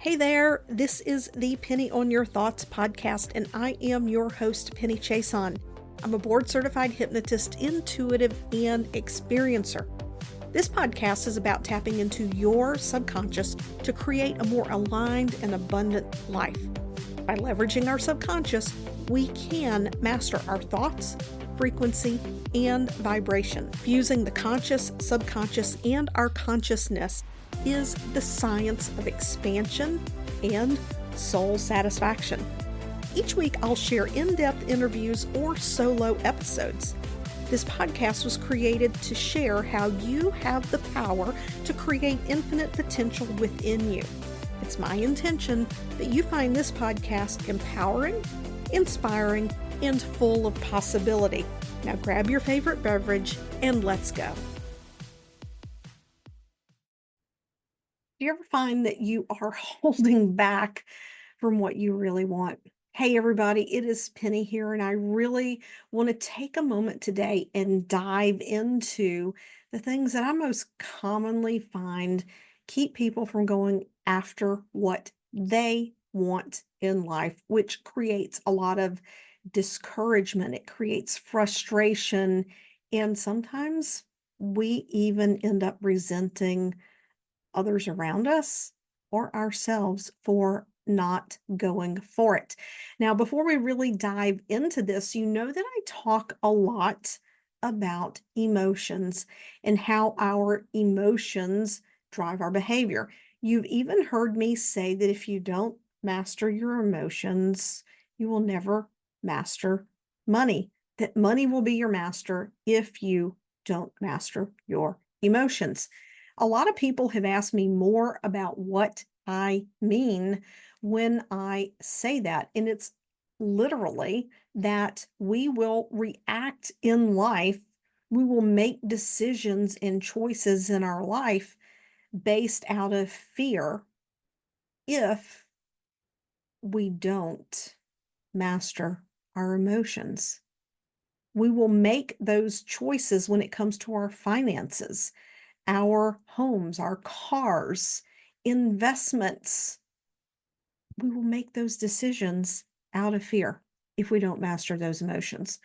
Hey there, this is the Penny on Your Thoughts podcast, and I am your host, Penny Chason. I'm a board-certified hypnotist, intuitive, and experiencer. This podcast is about tapping into your subconscious to create a more aligned and abundant life. By leveraging our subconscious, we can master our thoughts, frequency, and vibration. Fusing the conscious, subconscious, and our consciousness is the science of expansion and soul satisfaction. Each week, I'll share in-depth interviews or solo episodes. This podcast was created to share how you have the power to create infinite potential within you. It's my intention that you find this podcast empowering, inspiring, and full of possibility. Now grab your favorite beverage and let's go. Do you ever find that you are holding back from what you really want? Hey, everybody, it is Penny here, and I really want to take a moment today and dive into the things that I most commonly find keep people from going after what they want in life, which creates a lot of discouragement. It creates frustration, and sometimes we even end up resenting others around us or ourselves for not going for it. Now, before we really dive into this, you know that I talk a lot about emotions and how our emotions drive our behavior. You've even heard me say that if you don't master your emotions, you will never master money, that money will be your master if you don't master your emotions. A lot of people have asked me more about what I mean when I say that. And it's literally that we will react in life, we will make decisions and choices in our life based out of fear if we don't master our emotions. We will make those choices when it comes to our finances, our homes, our cars, investments. We will make those decisions out of fear if we don't master those emotions.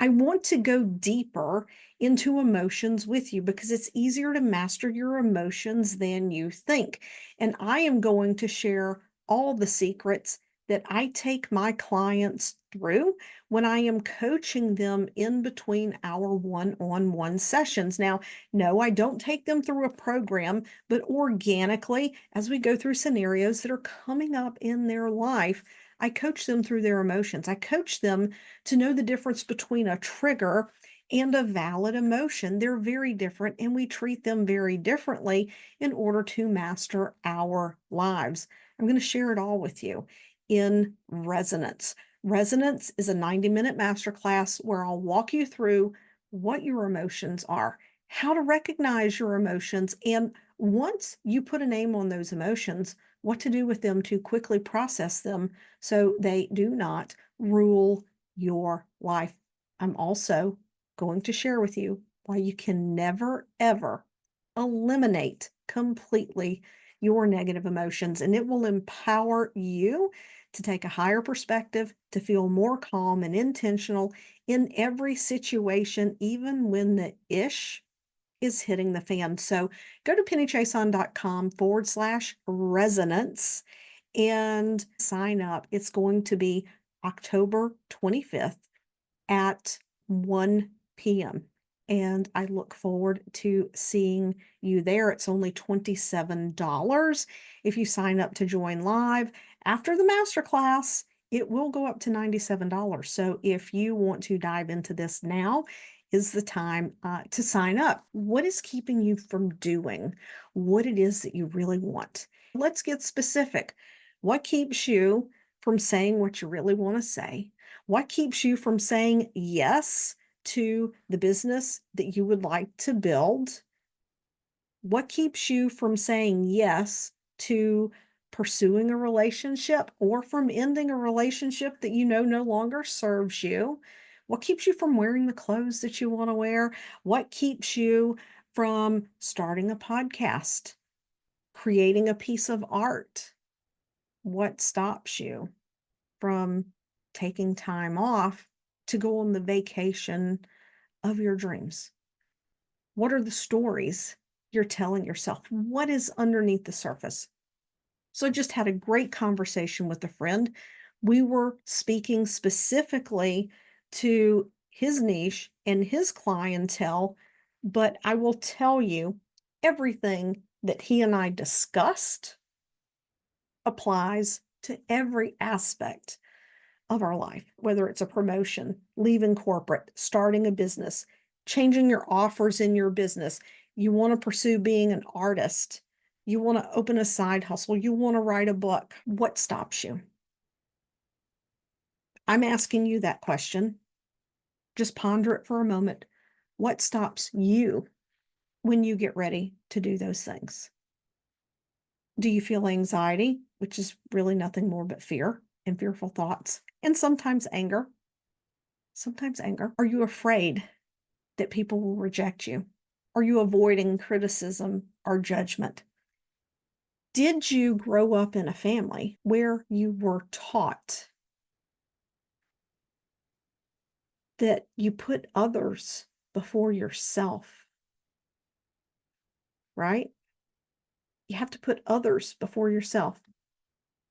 I want to go deeper into emotions with you because it's easier to master your emotions than you think. And I am going to share all the secrets that I take my clients through when I am coaching them in between our one-on-one sessions. Now, no, I don't take them through a program, but organically, as we go through scenarios that are coming up in their life, I coach them through their emotions. I coach them to know the difference between a trigger and a valid emotion. They're very different, and we treat them very differently in order to master our lives. I'm going to share it all with you in Resonance. Resonance is a 90-minute masterclass where I'll walk you through what your emotions are, how to recognize your emotions, and once you put a name on those emotions, what to do with them to quickly process them so they do not rule your life. I'm also going to share with you why you can never, ever eliminate completely your negative emotions, and it will empower you to take a higher perspective, to feel more calm and intentional in every situation, even when the ish is hitting the fan. So go to pennychason.com/resonance and sign up. It's going to be October 25th at 1 p.m. And I look forward to seeing you there. It's only $27 if you sign up to join live. After the masterclass, it will go up to $97. So if you want to dive into this now, is the time to sign up. What is keeping you from doing what it is that you really want? Let's get specific. What keeps you from saying what you really want to say? What keeps you from saying yes to the business that you would like to build? What keeps you from saying yes to pursuing a relationship or from ending a relationship that you know no longer serves you? What keeps you from wearing the clothes that you want to wear? What keeps you from starting a podcast, creating a piece of art, what stops you from taking time off to go on the vacation of your dreams? What are the stories you're telling yourself? What is underneath the surface? So I just had a great conversation with a friend. We were speaking specifically to his niche and his clientele, but I will tell you everything that he and I discussed applies to every aspect of our life, whether it's a promotion, leaving corporate, starting a business, changing your offers in your business. You want to pursue being an artist. You want to open a side hustle. You want to write a book. What stops you? I'm asking you that question. Just ponder it for a moment. What stops you when you get ready to do those things? Do you feel anxiety, which is really nothing more but fear and fearful thoughts, and sometimes anger? Sometimes anger. Are you afraid that people will reject you? Are you avoiding criticism or judgment? Did you grow up in a family where you were taught that you put others before yourself, right? You have to put others before yourself.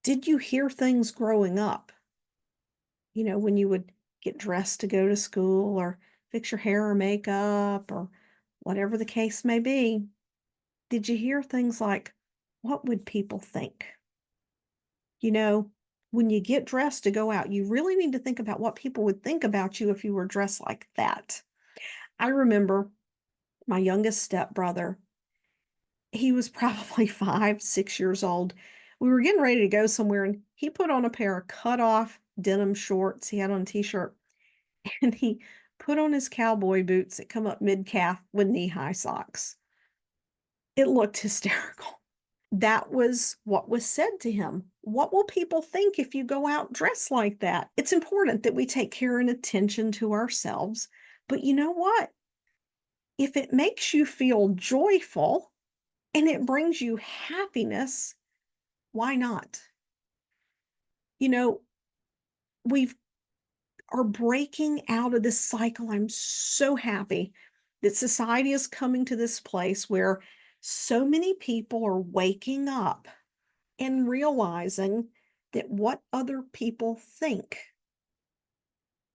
Did you hear things growing up? When you would get dressed to go to school or fix your hair or makeup or whatever the case may be. Did you hear things like, what would people think? You know, when you get dressed to go out, you really need to think about what people would think about you if you were dressed like that. I remember my youngest stepbrother, he was probably 5, 6 years old. We were getting ready to go somewhere, and he put on a pair of cut off denim shorts. He had on a t shirt, and he put on his cowboy boots that come up mid calf with knee high socks. It looked hysterical. That was what was said to him. What will people think if you go out dressed like that? It's important that we take care and attention to ourselves. But you know what? If it makes you feel joyful and it brings you happiness, why not? You know, we are breaking out of this cycle. I'm so happy that society is coming to this place where so many people are waking up and realizing that what other people think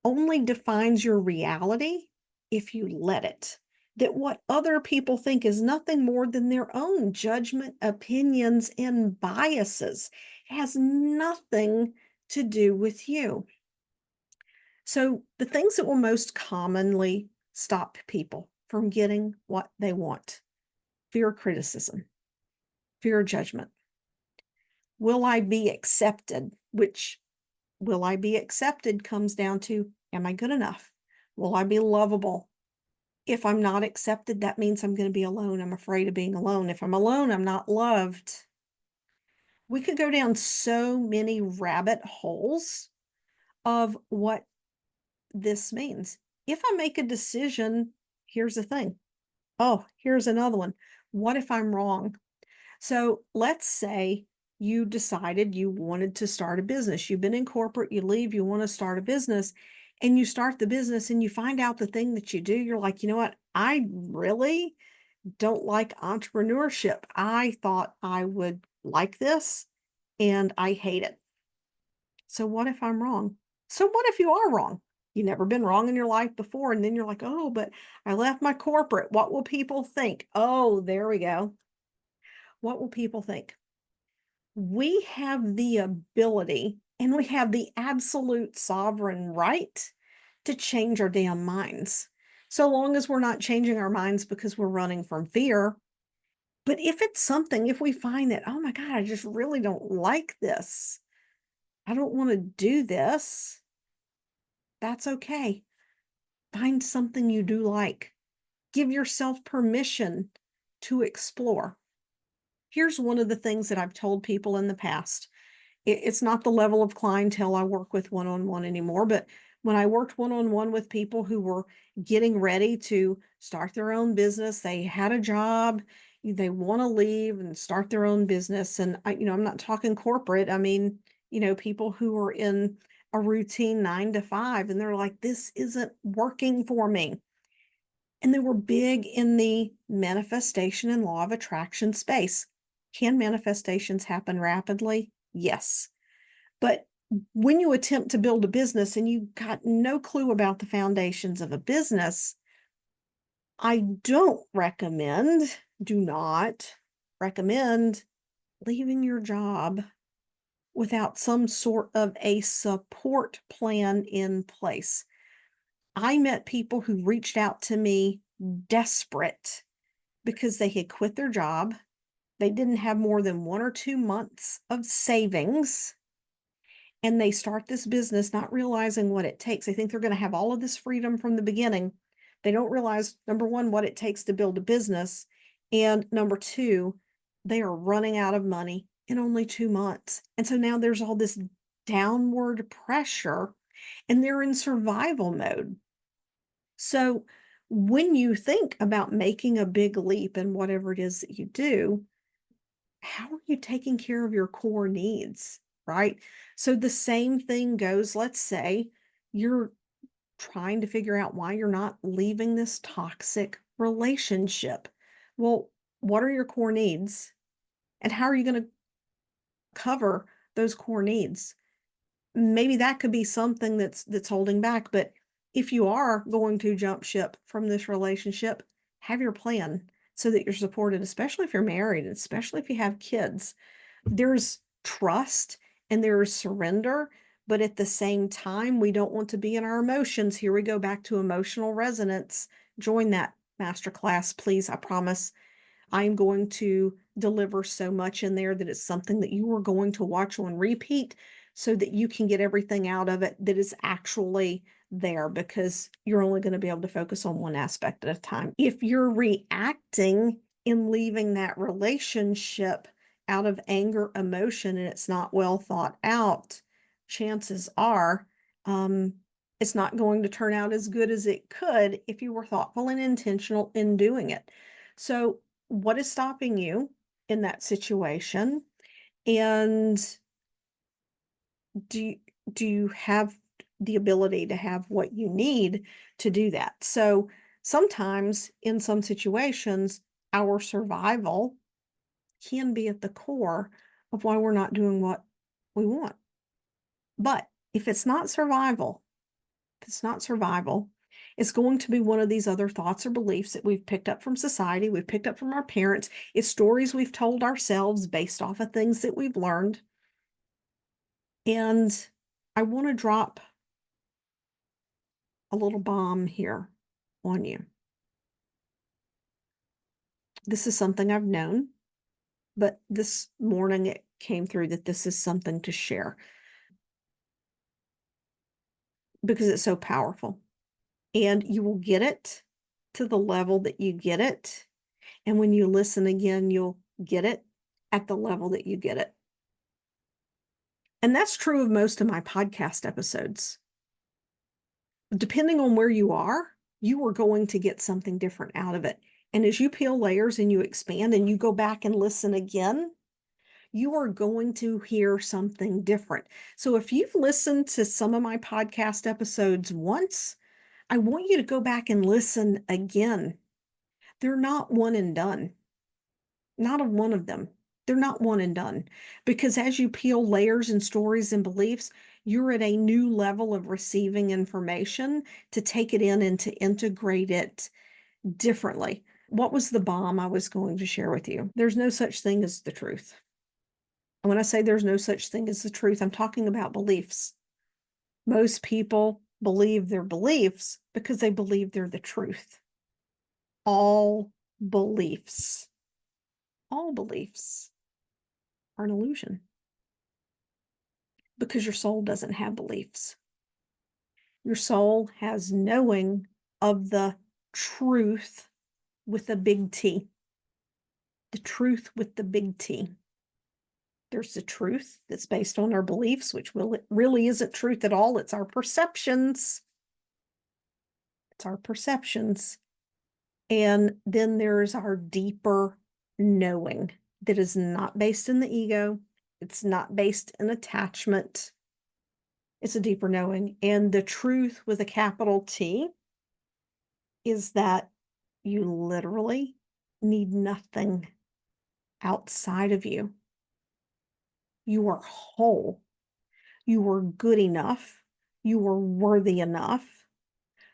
only defines your reality if you let it. That what other people think is nothing more than their own judgment, opinions, and biases. It has nothing to do with you. So, the things that will most commonly stop people from getting what they want: fear of criticism, fear of judgment. Will I be accepted? Which will I be accepted comes down to, am I good enough? Will I be lovable? If I'm not accepted, that means I'm going to be alone. I'm afraid of being alone. If I'm alone, I'm not loved. We could go down so many rabbit holes of what this means. If I make a decision, here's the thing. Oh, here's another one. What if I'm wrong? So let's say you decided you wanted to start a business. You've been in corporate, you leave, you want to start a business, and you start the business and you find out the thing that you do. You're like, you know what? I really don't like entrepreneurship. I thought I would like this and I hate it. So what if I'm wrong? So what if you are wrong? You've never been wrong in your life before. And then you're like, oh, but I left my corporate. What will people think? Oh, there we go. What will people think? We have the ability and we have the absolute sovereign right to change our damn minds. So long as we're not changing our minds because we're running from fear. But if it's something, if we find that, oh my God, I just really don't like this, I don't want to do this, that's okay. Find something you do like. Give yourself permission to explore. Here's one of the things that I've told people in the past. It's not the level of clientele I work with one on one anymore, but when I worked one on one with people who were getting ready to start their own business, they had a job they want to leave and start their own business. And I'm not talking corporate. I mean, people who are in a routine 9 to 5 and they're like, this isn't working for me. And they were big in the manifestation and law of attraction space. Can manifestations happen rapidly? Yes. But when you attempt to build a business and you got no clue about the foundations of a business, I do not recommend leaving your job without some sort of a support plan in place. I met people who reached out to me desperate because they had quit their job. They didn't have more than 1 or 2 months of savings, and they start this business not realizing what it takes. They think they're going to have all of this freedom from the beginning. They don't realize, number one, what it takes to build a business. And number two, they are running out of money in only 2 months. And so now there's all this downward pressure and they're in survival mode. So when you think about making a big leap in whatever it is that you do, how are you taking care of your core needs, right? So the same thing goes, let's say you're trying to figure out why you're not leaving this toxic relationship. Well, what are your core needs? And how are you going to cover those core needs? Maybe that could be something that's holding back, but if you are going to jump ship from this relationship, have your plan so that you're supported, especially if you're married, and especially if you have kids. There's trust and there's surrender, but at the same time, we don't want to be in our emotions. Here we go back to emotional resonance. Join that masterclass, please. I promise I'm going to deliver so much in there that it's something that you are going to watch on repeat so that you can get everything out of it that is actually there, because you're only going to be able to focus on one aspect at a time. If you're reacting in leaving that relationship out of anger, emotion, and it's not well thought out, chances are it's not going to turn out as good as it could if you were thoughtful and intentional in doing it. So what is stopping you in that situation? And do you, do you have the ability to have what you need to do that? So sometimes in some situations, our survival can be at the core of why we're not doing what we want. But if it's not survival, if it's not survival, it's going to be one of these other thoughts or beliefs that we've picked up from society, we've picked up from our parents. It's stories we've told ourselves based off of things that we've learned. And I want to drop a little bomb here on you. This is something I've known, but this morning it came through that this is something to share because it's so powerful. And you will get it to the level that you get it. And when you listen again, you'll get it at the level that you get it. And that's true of most of my podcast episodes. Depending on where you are going to get something different out of it. And as you peel layers and you expand and you go back and listen again, you are going to hear something different. So if you've listened to some of my podcast episodes once, I want you to go back and listen again. They're not one and done. Not a one of them. They're not one and done, because as you peel layers and stories and beliefs, you're at a new level of receiving information to take it in and to integrate it differently. What was the bomb I was going to share with you? There's no such thing as the truth. And when I say there's no such thing as the truth, I'm talking about beliefs. Most people believe their beliefs because they believe they're the truth. All beliefs, all beliefs are an illusion because your soul doesn't have beliefs. Your soul has knowing of the truth with a big T. The truth with the big T. There's the truth that's based on our beliefs, which really isn't truth at all. It's our perceptions. It's our perceptions. And then there's our deeper knowing that is not based in the ego. It's not based in attachment. It's a deeper knowing. And the truth with a capital T is that you literally need nothing outside of you. You are whole. You are good enough. You are worthy enough.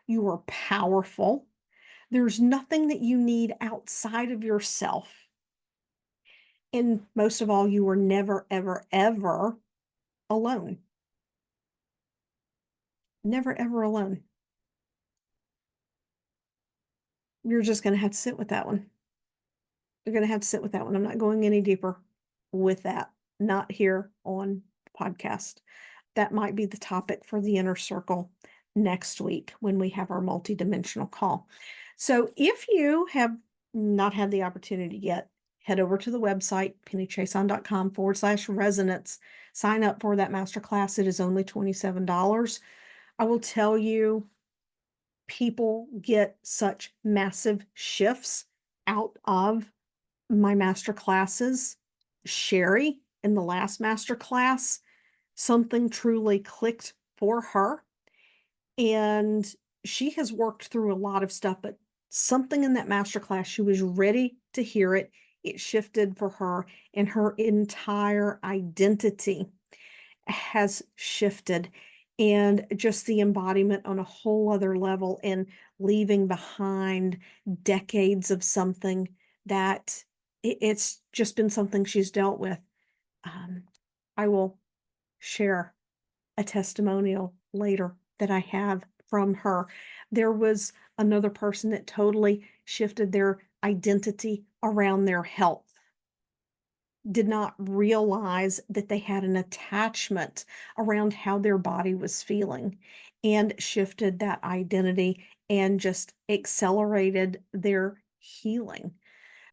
You are powerful. There's nothing that you need outside of yourself. And most of all, you are never, ever, ever alone. Never, ever alone. You're just going to have to sit with that one. You're going to have to sit with that one. I'm not going any deeper with that, not here on the podcast. That might be the topic for the inner circle next week when we have our multidimensional call. So if you have not had the opportunity yet, head over to the website, pennychason.com/resonance. Sign up for that masterclass. It is only $27. I will tell you, people get such massive shifts out of my master classes. Sherry, in the last master class, something truly clicked for her. And she has worked through a lot of stuff, but something in that master class, she was ready to hear it. It shifted for her, and her entire identity has shifted, and just the embodiment on a whole other level, and leaving behind decades of something that it's just been something she's dealt with. I will share a testimonial later that I have from her. There was another person that totally shifted their identity around their health. Did not realize that they had an attachment around how their body was feeling, and shifted that identity and just accelerated their healing.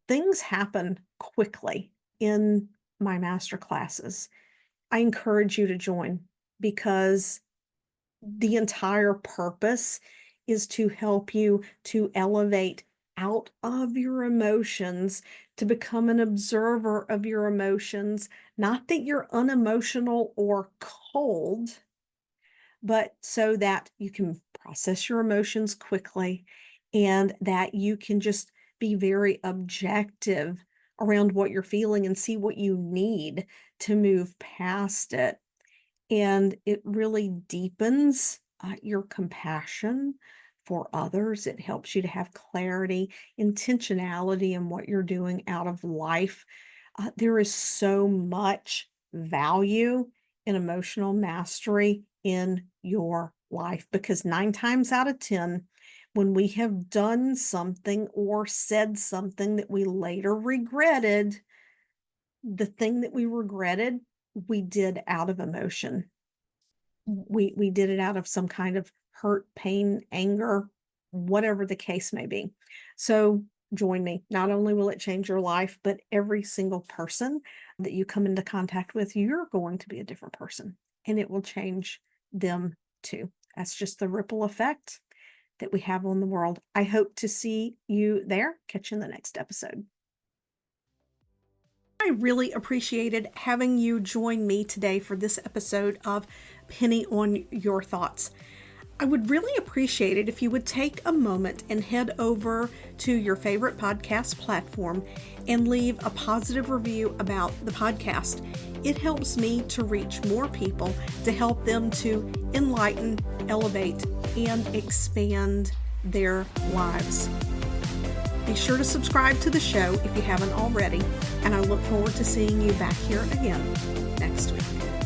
Things happen quickly in my master classes. I encourage you to join, because the entire purpose is to help you to elevate out of your emotions, to become an observer of your emotions. Not that you're unemotional or cold, but so that you can process your emotions quickly, and that you can just be very objective around what you're feeling and see what you need to move past it. And it really deepens your compassion for others. It helps you to have clarity, intentionality in what you're doing out of life. There is so much value in emotional mastery in your life, because 9 times out of 10, when we have done something or said something that we later regretted, the thing that we regretted, we did out of emotion. We did it out of some kind of hurt, pain, anger, whatever the case may be. So join me. Not only will it change your life, but every single person that you come into contact with, you're going to be a different person, and it will change them too. That's just the ripple effect that we have on the world. I hope to see you there. Catch you in the next episode. I really appreciated having you join me today for this episode of Penny on Your Thoughts. I would really appreciate it if you would take a moment and head over to your favorite podcast platform and leave a positive review about the podcast. It helps me to reach more people, to help them to enlighten, elevate, and expand their lives. Be sure to subscribe to the show if you haven't already, and I look forward to seeing you back here again next week.